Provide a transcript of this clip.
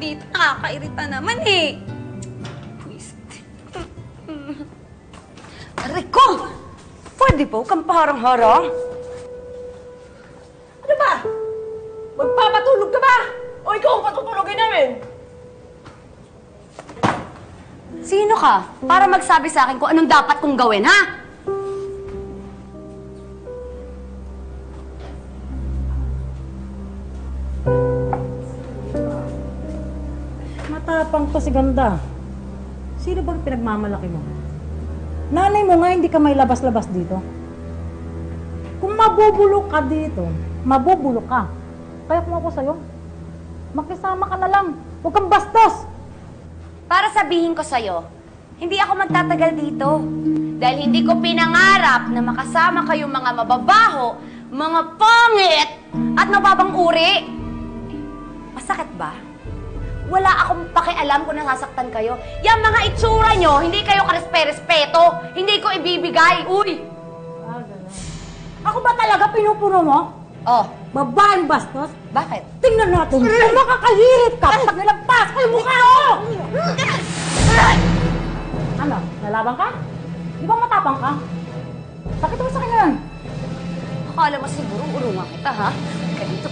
dito. Nakakairita naman eh. Pwisit. Rico! Pwede po, kang paharang-harang. Ano ba? Magpapatulog ka ba? O ikaw ang patutulogin namin? Sino ka? Para magsabi sa akin kung anong dapat kong gawin, ha? Matapang to si Ganda. Sino bang pinagmamalaki mo? Nanay mo nga hindi ka may labas-labas dito. Kung mabubulok ka dito, mabubulok ka. Kaya kung ako sa'yo, makisama ka na lang. Huwag kang bastos! Para sabihin ko sa'yo, hindi ako magtatagal dito. Dahil hindi ko pinangarap na makasama kayong mga mababaho, mga pangit, at nababang uri. Masakit ba? Wala akong pakialam kung nasasaktan kayo. Yung mga itsura nyo, hindi kayo karespe-respeto. Hindi ko ibibigay. Uy! Ako ba talaga pinupuno mo? Oh, Babaeng bastos? bakit? Tingnan natin kung makakahirit ka pag nilagpas ko yung mukha mo! Ano? Nalaban ka? Di ba matapang ka? Bakit mo sa kanya yan? Akala mo siguro urungan kita, ha? Ganito.